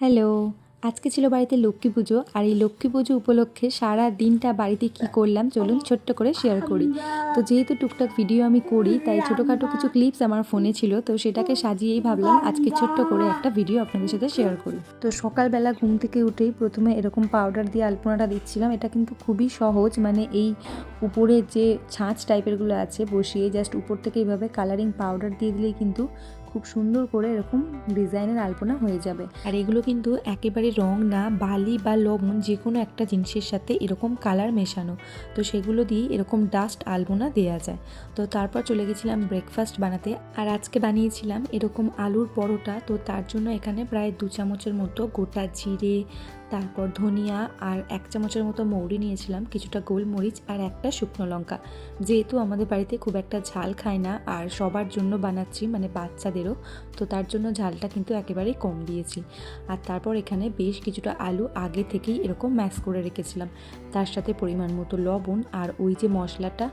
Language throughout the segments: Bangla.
হ্যালো, আজকে ছিল বাড়িতে লক্ষ্মী পুজো। আর এই লক্ষ্মী পুজো উপলক্ষে সারা দিনটা বাড়িতে কি করলাম চলুন ছোট্ট করে শেয়ার করি। তো যেহেতু টুকটাক ভিডিও আমি করি তাই ছোটোখাটো কিছু ক্লিপস আমার ফোনে ছিল, তো সেটাকে সাজিয়েই ভাবলাম আজকে ছোট্ট করে একটা ভিডিও আপনাদের সাথে শেয়ার করি। তো সকালবেলা ঘুম থেকে উঠেই প্রথমে এরকম পাউডার দিয়ে আলপনাটা দিচ্ছিলাম। এটা কিন্তু খুবই সহজ, মানে এই উপরে যে ছাঁচ টাইপেরগুলো আছে বসিয়ে জাস্ট উপর থেকে এইভাবে কালারিং পাউডার দিয়ে দিলেই কিন্তু খুব সুন্দর করে এরকম ডিজাইনের আলপনা হয়ে যাবে। আর এগুলো কিন্তু একেবারে রং না, বালি বা লবণ যে কোনো একটা জিনিসের সাথে এরকম কালার মেশানো, তো সেগুলো দিয়ে এরকম ডাস্ট আলপনা দেওয়া যায়। তো তারপর চলে গেছিলাম ব্রেকফাস্ট বানাতে। আর আজকে বানিয়েছিলাম এরকম আলুর পরোটা। তো তার জন্য এখানে প্রায় 2 চামচের মতো গোটা জিরে, তারপর ধনিয়া আর 1 চামচের মতো মৌরি নিয়েছিলাম, কিছুটা গোলমরিচ আর একটা শুকনো লঙ্কা। যেহেতু আমাদের বাড়িতে খুব একটা ঝাল খায় না আর সবার জন্য বানাচ্ছি, মানে বাচ্চাদেরও, তো তার জন্য ঝালটা কিন্তু একেবারেই কম দিয়েছি। আর তারপর এখানে বেশ কিছুটা আলু আগে থেকেই এরকম ম্যাশ করে রেখেছিলাম, তার সাথে পরিমাণ মতো লবণ আর ওই যে মশলাটা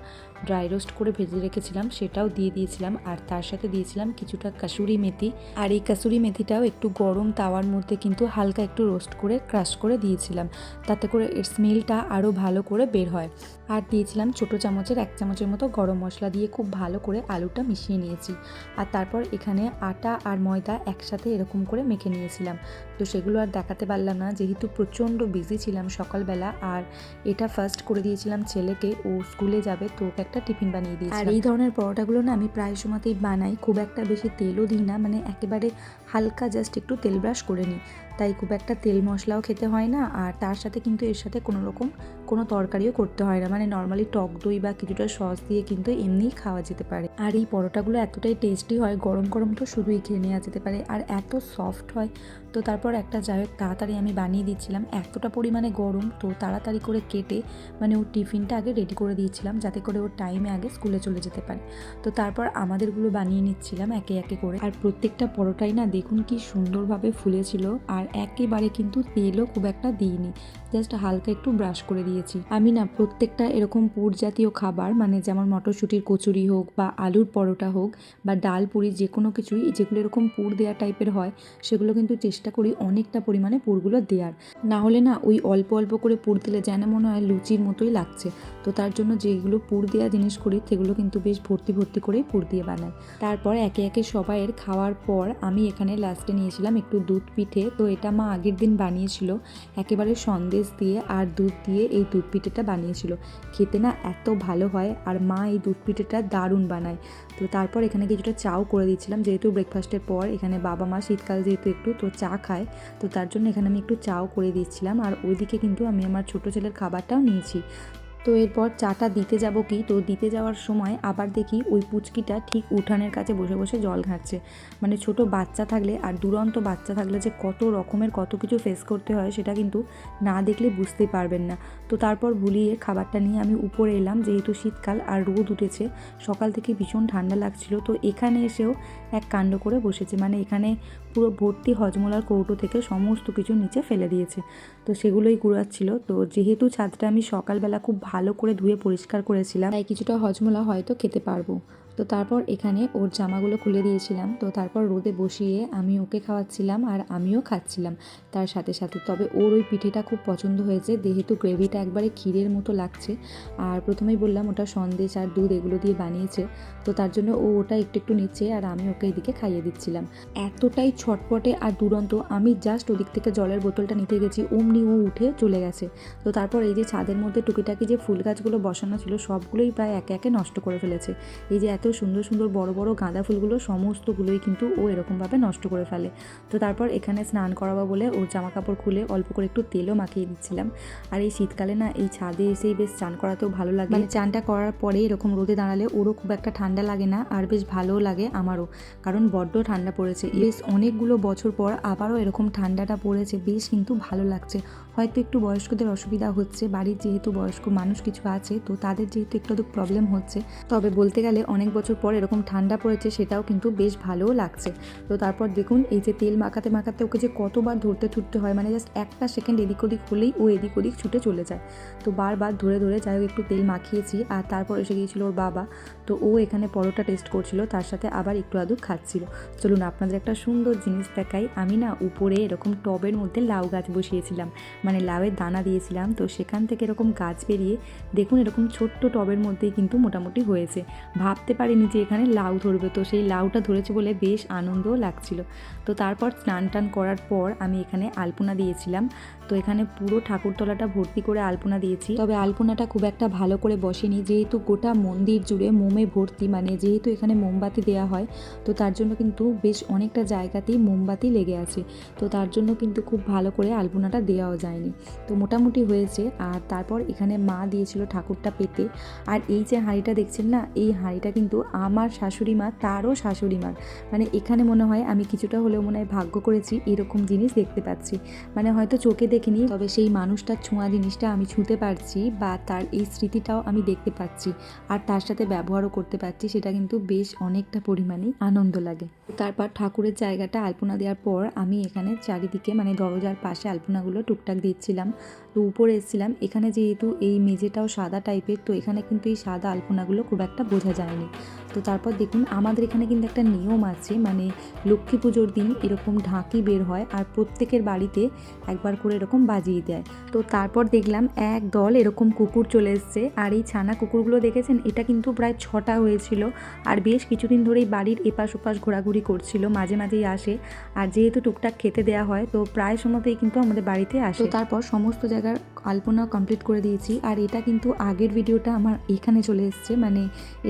ড্রাই রোস্ট করে ভেজে রেখেছিলাম সেটাও দিয়ে দিয়েছিলাম। আর তার সাথে দিয়েছিলাম কিছুটা কাসুরি মেথি। আর এই কাসুরি মেথিটাও একটু গরম তাওয়ার মধ্যে কিন্তু হালকা একটু রোস্ট করে ক্রাশ করে দিয়েছিলাম, তাতে করে এর স্মেলটা আরও ভালো করে বের হয়। আর দিয়েছিলাম ছোটো চামচের 1 চামচের মতো গরম মশলা দিয়ে খুব ভালো করে আলুটা মিশিয়ে নিয়েছি। আর তারপর এখানে আটা আর ময়দা একসাথে এরকম করে মেখে নিয়েছিলাম। তো সেগুলো আর দেখাতে পারলাম না যেহেতু প্রচণ্ড বিজি ছিলাম সকালবেলা। আর এটা ফার্স্ট করে দিয়েছিলাম ছেলেকে, ও স্কুলে যাবে তো ওকে একটা টিফিন বানিয়ে দিয়েছি। আর এই ধরনের পরোটাগুলো না আমি প্রায় সময়তেই বানাই, খুব একটা বেশি তেলও দিই না, মানে একেবারে হালকা জাস্ট একটু তেল ব্রাশ করে নিই, তাই খুব একটা তেল মশলাও খেতে হয় না। আর তার সাথে কিন্তু এর সাথে কোনো রকম কোনো তরকারিও করতে হয় না, মানে নর্মালি টক দই বা কিছুটা সস দিয়ে কিন্তু এমনিই খাওয়া যেতে পারে। আর এই পরোটাগুলো এতটাই টেস্টি হয়, গরম গরম তো শুধুই খেয়ে নেওয়া যেতে পারে আর এত সফট হয়। তো তারপর একটা যাই হোক তাড়াতাড়ি আমি বানিয়ে দিচ্ছিলাম, এতটা পরিমাণে গরম তো তাড়াতাড়ি করে কেটে মানে ওর টিফিনটা আগে রেডি করে দিয়েছিলাম যাতে করে ওর টাইমে আগে স্কুলে চলে যেতে পারে। তো তারপর আমাদেরগুলো বানিয়ে নিচ্ছিলাম একে একে করে। আর প্রত্যেকটা পরোটাই না দেখুন কি সুন্দরভাবে ফুলেছিল, আর একেবারে কিন্তু তেলও খুব একটা দিইনি, জাস্ট হালকা একটু ব্রাশ করে দিয়েছি। আমি না প্রত্যেকটা এরকম পুর জাতীয় খাবার, মানে যেমন মটরশুঁটির কচুরি হোক বা আলুর পরোটা হোক বা ডাল পুরি, যে কোনো কিছুই যেগুলো এরকম পুর দেওয়া টাইপের হয় সেগুলো কিন্তু চেষ্টা করি অনেকটা পরিমাণে পুরগুলো দেওয়ার, না হলে না ওই অল্প অল্প করে পুর দিলে যেন মনে হয় লুচির মতোই লাগছে। তো তার জন্য যেগুলো পুর দেওয়া জিনিস করি সেগুলো কিন্তু বেশ ভর্তি ভর্তি করেই পুর দিয়ে বানাই। তারপর একে একে সবাইয়ের খাওয়ার পর আমি এখানে লাস্টে নিয়েছিলাম একটু দুধ পিঠে। তো এটা মা আগের দিন বানিয়েছিল, একেবারে সন্দেশ দিয়ে আর দুধ দিয়ে এই দুধ পিঠেটা বানিয়েছিল, খেতে না এত ভালো হয়। আর মা এই দুধ পিঠেটা দারুণ বানায়। তো তারপর এখানে কিছুটা চাও করে দিচ্ছিলাম, যেহেতু ব্রেকফাস্টের পর এখানে বাবা মা শীতকাল যেহেতু একটু তো চা খায়, তো তার জন্য এখানে আমি একটু চাও করে দিচ্ছিলাম। আর ওইদিকে কিন্তু আমি আমার ছোটো ছেলের খাবারটাও নিয়েছি। তো এরপর চাটা দিতে যাব কি, তো দিতে যাওয়ার সময় আবার দেখি ওই পুচকিটা ঠিক উঠানের কাছে বসে বসে জল ঘাঁটছে। মানে ছোট বাচ্চা থাকলে আর দুরন্ত বাচ্চা থাকলে যে কত রকমের কত কিছু ফেস করতে হয় সেটা কিন্তু না দেখলে বুঝতেই পারবেন না। তো তারপর ভুলিয়ে খাবারটা নিয়ে আমি উপরে এলাম, যেহেতু শীতকাল আর রোদ উঠেছে, সকাল থেকে ভীষণ ঠান্ডা লাগছিল। তো এখানে এসেও এক কাণ্ড করে বসেছে, মানে এখানে পুরো ভর্তি হজমলার কৌটো থেকে সমস্ত কিছু নিচে ফেলে দিয়েছে, তো সেগুলোই কুড়াচ্ছিল। তো যেহেতু ছাদটা আমি সকালবেলা খুব ভালো করে ধুয়ে পরিষ্কার করেছিলাম তাই কিছুটা হজমলা হয়তো খেতে পারবো। তো তারপর এখানে ওর জামাগুলো খুলে দিয়েছিলাম। তো তারপর রোদে বসিয়ে আমি ওকে খাওয়াচ্ছিলাম আর আমিও খাচ্ছিলাম তার সাথে সাথে। তবে ওর ওই পিঠেটা খুব পছন্দ হয়েছে, যেহেতু গ্রেভিটা একবারে ক্ষীরের মতো লাগছে। আর প্রথমেই বললাম ওটা সন্দেশ আর দুধ এগুলো দিয়ে বানিয়েছে, তো তার জন্য ও ওটা একটু একটু নিচ্ছে আর আমি ওকে এদিকে খাইয়ে দিচ্ছিলাম। এতটাই ছটপটে আর দুরন্ত, আমি জাস্ট ওদিক থেকে জলের বোতলটা নিতে গেছি অমনি ও উঠে চলে গেছে। তো তারপর এই যে ছাদের মধ্যে টুকিটাকি যে ফুল গাছগুলো বসানো ছিল সবগুলোই প্রায় একে একে নষ্ট করে ফেলেছে। এই যে এত সুন্দর সুন্দর বড় বড় গাঁদা ফুলগুলো সমস্তগুলোই কিন্তু ও এরকমভাবে নষ্ট করে ফেলে। তো তারপর এখানে স্নান করাবো বলে ওর জামা কাপড় খুলে অল্প করে একটু তেলও মাখিয়ে দিচ্ছিলাম। আর এই শীতকালে না এই ছাদে এসেই বেশ চান করাতেও ভালো লাগে, মানে চানটা করার পরে এরকম রোদে দাঁড়ালে ওরও খুব একটা ঠান্ডা লাগে না আর বেশ ভালোও লাগে আমারও, কারণ বড্ড ঠান্ডা পড়েছে। বেশ অনেকগুলো বছর পর আবারও এরকম ঠান্ডাটা পড়েছে, বেশ কিন্তু ভালো লাগছে। হয়তো একটু বয়স্কদের অসুবিধা হচ্ছে, বাড়ির যেহেতু বয়স্ক মানুষ কিছু আছে তো তাদের যেহেতু একটু প্রবলেম হচ্ছে, তবে বলতে গেলে অনেক অনেক বছর পর এরকম ঠান্ডা পড়েছে, সেটাও কিন্তু বেশ ভালোও লাগছে। তো তারপর দেখুন এই যে তেল মাখাতে মাখাতে ওকে যে কতবার ধরতে ছুটতে হয়, মানে জাস্ট একটা সেকেন্ড এদিক ওদিক হলেই ও এদিক ওদিক ছুটে চলে যায়। তো বারবার ধরে ধরে যাই হোক একটু তেল মাখিয়েছি। আর তারপর এসে গিয়েছিল ওর বাবা, তো ও এখানে পরোটা টেস্ট করছিল, তার সাথে আবার একটু আধটু খাচ্ছিল। চলুন আপনাদের একটা সুন্দর জিনিস দেখাই। আমি না উপরে এরকম টবের মধ্যে লাউ গাছ বসিয়েছিলাম, মানে লাউয়ের দানা দিয়েছিলাম। তো সেখান থেকে এরকম গাছ বেরিয়ে দেখুন এরকম ছোট্ট টবের মধ্যেই কিন্তু মোটামুটি হয়েছে। ভাবতে পারিনি যে এখানে লাউ ধরবে, তো সেই লাউটা ধরেছে বলে বেশ আনন্দও লাগছিল। তো তারপর স্নান টান করার পর আমি এখানে আলপনা দিয়েছিলাম। তো এখানে পুরো ঠাকুরতলাটা ভর্তি করে আলপনা দিয়েছি, তবে আলপনাটা খুব একটা ভালো করে বসেনি, যেহেতু গোটা মন্দির জুড়ে মোমে ভর্তি, মানে যেহেতু এখানে মোমবাতি দেওয়া হয়, তো তার জন্য কিন্তু বেশ অনেকটা জায়গাতেই মোমবাতি লেগে আছে। তো তার জন্য কিন্তু খুব ভালো করে আলপনাটা দেওয়াও যায়নি। তো মোটামুটি হয়েছে। আর তারপর এখানে মা দিয়েছিল ঠাকুরটা পেতে। আর এই যে হাঁড়িটা দেখছেন না, এই হাঁড়িটা কিন্তু আমার শাশুড়ি মা, তারও শাশুড়ি মার, মানে এখানে মনে হয় আমি কিছুটা হলেও মনে হয় ভাগ্য করেছি এরকম জিনিস দেখতে পাচ্ছি। মানে হয়তো চোখে দেখিনি, তবে সেই মানুষটার ছোঁয়া জিনিসটা আমি ছুঁতে পারছি, বা তার এই স্মৃতিটাও আমি দেখতে পাচ্ছি, আর তার সাথে ব্যবহারও করতে পারছি। সেটা কিন্তু বেশ অনেকটা পরিমাণে আনন্দ লাগে। তারপর ঠাকুরের জায়গাটা আলপনা দেওয়ার পর আমি এখানে চারিদিকে মানে দরজার পাশে আলপনাগুলো টুকটাক দিচ্ছিলাম। তো উপরে এসেছিলাম, এখানে যেহেতু এই মেঝেটাও সাদা টাইপের, তো এখানে কিন্তু এই সাদা আলপনাগুলো খুব একটা বোঝা যায়নি। তো তারপর দেখুন আমাদের এখানে কিন্তু একটা নিয়ম আছে, মানে লক্ষ্মী পুজোর দিন এরকম ঢাকি বের হয় আর প্রত্যেকের বাড়িতে একবার করে এরকম বাজিয়ে দেয়। তো তারপর দেখলাম এক দল এরকম কুকুর চলে এসছে, আর এই ছানা কুকুরগুলো দেখেছেন, এটা কিন্তু প্রায় 6টা হয়েছিল, আর বেশ কিছুদিন ধরেই বাড়ির এপাশ ওপাশ ঘোরাঘুরি করছিল, মাঝে মাঝেই আসে। আর যেহেতু টুকটাক খেতে দেওয়া হয়, তো প্রায় সময়তেই কিন্তু আমাদের বাড়িতে আসে। তো তারপর সমস্ত জায়গার আলপনা কমপ্লিট করে দিয়েছি। আর এটা কিন্তু আগের ভিডিওটা আমার এখানে চলে এসছে, মানে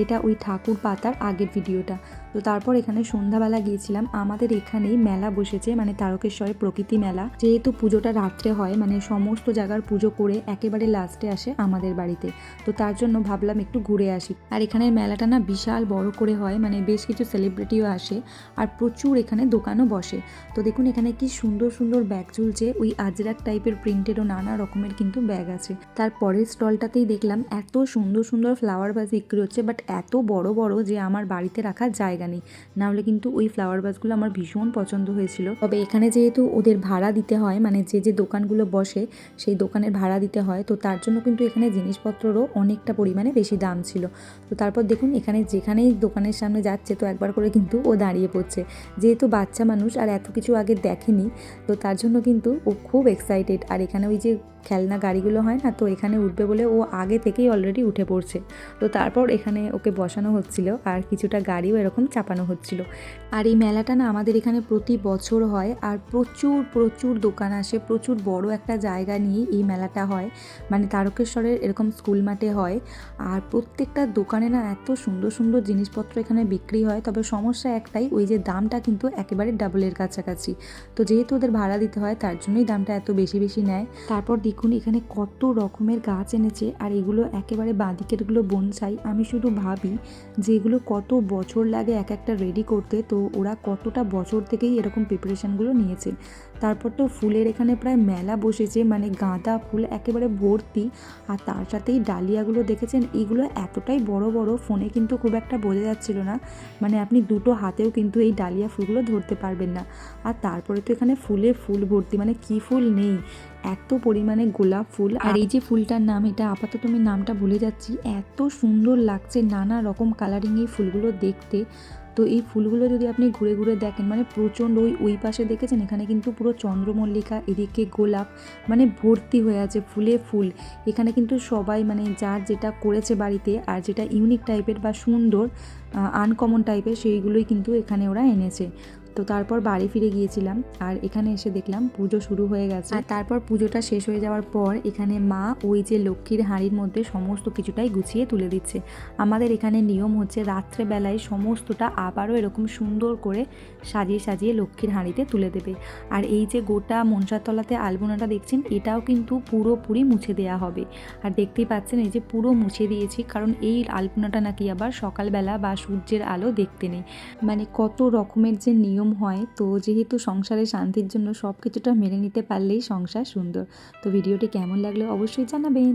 এটা ওই ঠাকুর পাতার আগের ভিডিওটা। তো তারপর এখানে সন্ধ্যাবেলা গিয়েছিলাম, আমাদের এখানেই মেলা বসেছে, মানে তারকেশ্বরের প্রকৃতি মেলা। যেহেতু পুজোটা রাত্রে হয়, মানে সমস্ত জায়গার পুজো করে একেবারে লাস্টে আসে আমাদের বাড়িতে, তো তার জন্য ভাবলাম একটু ঘুরে আসি। আর এখানের মেলাটা না বিশাল বড় করে হয়, মানে বেশ কিছু সেলিব্রিটিও আসে, আর প্রচুর এখানে দোকানও বসে। তো দেখুন এখানে কি সুন্দর সুন্দর ব্যাগ ঝুলছে, ওই আজরাক টাইপের প্রিন্টেরও নানা রকমের কিন্তু ব্যাগ আছে। তারপরের স্টলটাতেই দেখলাম এত সুন্দর সুন্দর ফ্লাওয়ার ভাস বিক্রি হচ্ছে, বাট এত বড় বড় যে আমার বাড়িতে রাখার জায়গা নেই, নাহলে কিন্তু ওই ফ্লাওয়ার ভাসগুলো আমার ভীষণ পছন্দ হয়েছিল। তবে এখানে যেহেতু ওদের ভাড়া দিতে হয়, মানে যে যে দোকানগুলো বসে সেই দোকানের ভাড়া দিতে হয়, তো তার জন্য কিন্তু এখানে জিনিসপত্রেরও অনেকটা পরিমাণে বেশি দাম ছিল। তো তারপর দেখুন এখানে যেখানেই দোকানের সামনে যাচ্ছে, তো একবার করে কিন্তু ও দাঁড়িয়ে পড়ছে, যেহেতু বাচ্চা মানুষ আর এত কিছু আগে দেখেনি, তো তার জন্য কিন্তু ও খুব এক্সাইটেড। আর এখানে ওই যে খেলনা গাড়িগুলো হয় না, তো এখানে উঠবে বলে ও আগে থেকেই অলরেডি উঠে পড়ছে। তো তারপর এখানে ওকে বসানো হচ্ছিল, আর কিছুটা গাড়িও এরকম চাপানো হচ্ছিল। আর এই মেলাটা না আমাদের এখানে প্রতি বছর হয়, আর প্রচুর প্রচুর দোকান আসে, প্রচুর বড় একটা জায়গা নিয়ে এই মেলাটা হয়, মানে তারকেশ্বরের এরকম স্কুল মাঠে হয়। আর প্রত্যেকটা দোকানে না এত সুন্দর সুন্দর জিনিসপত্র এখানে বিক্রি হয়, তবে সমস্যা একটাই, ওই যে দামটা কিন্তু একেবারে ডাবলের কাছাকাছি। তো যেহেতু ওদের ভাড়া দিতে হয়, তার জন্যই দামটা এত বেশি বেশি নেয়। তারপর দেখুন এখানে কত রকমের গাছ এনেছে, আর এগুলো একেবারে বাঁদিকেরগুলো বনসাই। আমি শুধু ভাবি যে এগুলো কত বছর লাগে এক একটা রেডি করতে, তো ওরা কতটা বছর থেকেই এরকম প্রিপারেশানগুলো নিয়েছে। তারপর তো ফুলের এখানে প্রায় মেলা বসেছে, মানে গাঁদা ফুল একেবারে ভর্তি, আর তার সাথেই ডালিয়াগুলো দেখেছেন, এগুলো এতটাই বড় বড়, ফোনে কিন্তু খুব একটা বোঝা যাচ্ছিল না, মানে আপনি দুটো হাতেও কিন্তু এই ডালিয়া ফুলগুলো ধরতে পারবেন না। আর তারপরে তো এখানে ফুলে ফুল ভর্তি, মানে কি ফুল নেই, এত পরিমাণে গোলাপ ফুল। আর এই যে ফুলটার নাম, এটা আপাতত আমি নামটা ভুলে যাচ্ছি, এত সুন্দর লাগছে, নানা রকম কালারিং এই ফুলগুলো দেখতে। তো এই ফুলগুলো যদি আপনি ঘুরে ঘুরে দেখেন, মানে প্রচণ্ড, ওই পাশে দেখেছেন এখানে কিন্তু পুরো চন্দ্রমল্লিকা, এদিকে গোলাপ, মানে ভর্তি হয়ে আছে ফুলে ফুল। এখানে কিন্তু সবাই মানে যার যেটা করেছে বাড়িতে, আর যেটা ইউনিক টাইপের বা সুন্দর আনকমন টাইপের, সেইগুলোই কিন্তু এখানে ওরা এনেছে। তো তারপর বাড়ি ফিরে গিয়েছিলাম, আর এখানে এসে দেখলাম পুজো শুরু হয়ে গেছে। আর তারপর পুজোটা শেষ হয়ে যাওয়ার পর এখানে মা ওই যে লক্ষ্মীর হাঁড়ির মধ্যে সমস্ত কিছুটাই গুছিয়ে তুলে দিচ্ছে। আমাদের এখানে নিয়ম হচ্ছে রাত্রেবেলায় সমস্তটা আবারও এরকম সুন্দর করে সাজিয়ে সাজিয়ে লক্ষ্মীর হাঁড়িতে তুলে দেবে। আর এই যে গোটা মনসার তলাতে আলপনাটা দেখছেন, এটাও কিন্তু পুরোপুরি মুছে দেওয়া হবে। আর দেখতেই পাচ্ছেন এই যে পুরো মুছে দিয়েছি, কারণ এই আলপনাটা নাকি আবার সকালবেলা বা সূর্যের আলো দেখতে নেই, মানে কত রকমের যে নিয়ম হয়। তো যেহেতু সংসারে শান্তির জন্য সব কিছুটা মেনে নিতে পারলেই সংসার সুন্দর। তো ভিডিওটি কেমন লাগলো অবশ্যই জানাবেন।